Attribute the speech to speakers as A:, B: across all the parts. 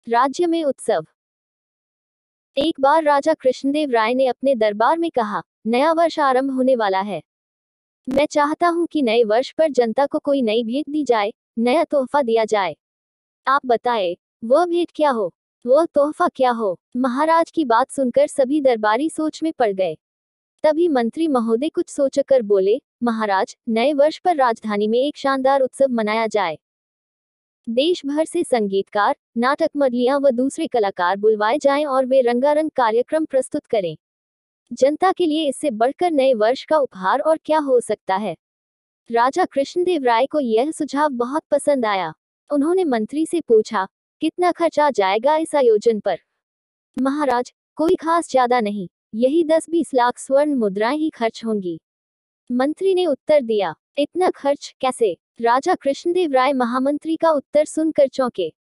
A: राज्य में उत्सव। एक बार राजा कृष्णदेव राय ने अपने दरबार में कहा, नया वर्ष आरंभ होने वाला है। मैं चाहता हूं कि नए वर्ष पर जनता को कोई नई भेंट दी जाए, नया तोहफा दिया जाए। आप बताएं, वह भेंट क्या हो, वह तोहफा क्या हो। महाराज की बात सुनकर सभी दरबारी सोच में पड़ गए। तभी मंत्री महोदय कुछ सोचकर बोले, महाराज, नए वर्ष पर राजधानी में एक शानदार उत्सव मनाया जाए। देश भर से संगीतकार, नाटक मंडलियां व दूसरे कलाकार बुलवाए जाएं और वे रंगारंग कार्यक्रम प्रस्तुत करें। जनता के लिए इससे बढ़कर नए वर्ष का उपहार और क्या हो सकता है। राजा कृष्णदेव राय को यह सुझाव बहुत पसंद आया। उन्होंने मंत्री से पूछा, कितना खर्च आ जाएगा इस आयोजन पर। महाराज, कोई खास ज्यादा नहीं, यही 10-20 लाख स्वर्ण मुद्राएं ही खर्च होंगी। मंत्री ने उत्तर दिया, इतना खर्च कैसे। राजा कृष्णदेव राय महामंत्री का उत्तर सुनकर चौंके।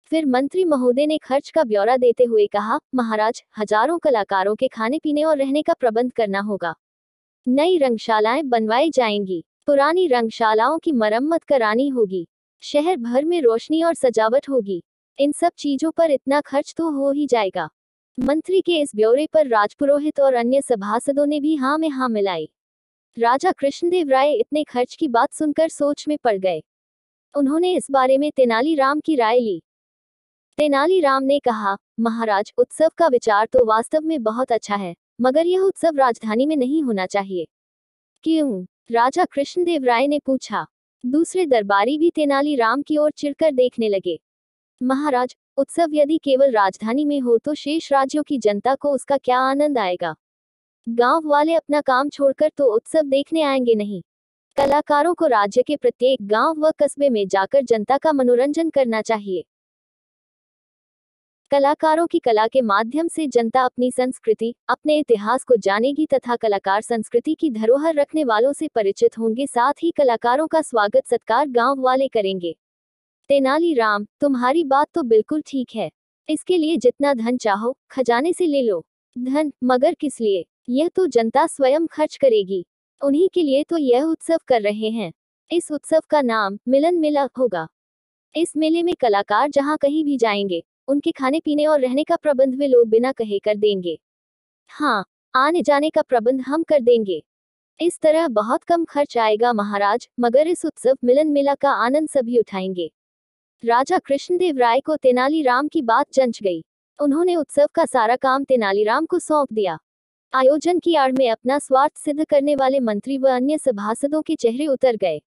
A: फिर मंत्री महोदय ने खर्च का ब्यौरा देते हुए कहा, महाराज, हजारों कलाकारों के खाने पीने और रहने का प्रबंध करना होगा। नई रंगशालाएं बनवाई जाएंगी, पुरानी रंगशालाओं की मरम्मत करानी होगी, शहर भर में रोशनी और सजावट होगी। इन सब चीजों पर इतना खर्च तो हो ही जाएगा। मंत्री के इस ब्यौरे पर राजपुरोहित और अन्य सभासदों ने भी हाँ में हाँ मिलाई। राजा कृष्णदेव राय इतने खर्च की बात सुनकर सोच में पड़ गए। उन्होंने इस बारे में तेनालीराम की राय ली। तेनालीराम ने कहा, महाराज, उत्सव का विचार तो वास्तव में बहुत अच्छा है, मगर यह उत्सव राजधानी में नहीं होना चाहिए। क्यों? राजा कृष्णदेव राय ने पूछा। दूसरे दरबारी भी तेनालीराम की ओर चिढ़कर देखने लगे। महाराज, उत्सव यदि केवल राजधानी में हो तो शेष राज्यों की जनता को उसका क्या आनंद आएगा। गांव वाले अपना काम छोड़कर तो उत्सव देखने आएंगे नहीं। कलाकारों को राज्य के प्रत्येक गांव व कस्बे में जाकर जनता का मनोरंजन करना चाहिए। कलाकारों की कला के माध्यम से जनता अपनी संस्कृति, अपने इतिहास को जानेगी तथा कलाकार संस्कृति की धरोहर रखने वालों से परिचित होंगे। साथ ही कलाकारों का स्वागत सत्कार गांव वाले करेंगे। तेनालीराम, तुम्हारी बात तो बिल्कुल ठीक है। इसके लिए जितना धन चाहो खजाने से ले लो। धन, मगर किस लिए? यह तो जनता स्वयं खर्च करेगी। उन्हीं के लिए तो यह उत्सव कर रहे हैं। इस उत्सव का नाम मिलन मेला होगा। इस मेले में कलाकार जहां कहीं भी जाएंगे, उनके खाने पीने और रहने का प्रबंध वे लोग बिना कहे कर देंगे। हाँ, आने जाने का प्रबंध हम कर देंगे। इस तरह बहुत कम खर्च आएगा महाराज, मगर इस उत्सव मिलन मेला का आनंद सभी उठाएंगे। राजा कृष्णदेव राय को तेनालीराम की बात जंच गई। उन्होंने उत्सव का सारा काम तेनालीराम को सौंप दिया। आयोजन की आड़ में अपना स्वार्थ सिद्ध करने वाले मंत्री व अन्य सभासदों के चेहरे उतर गए।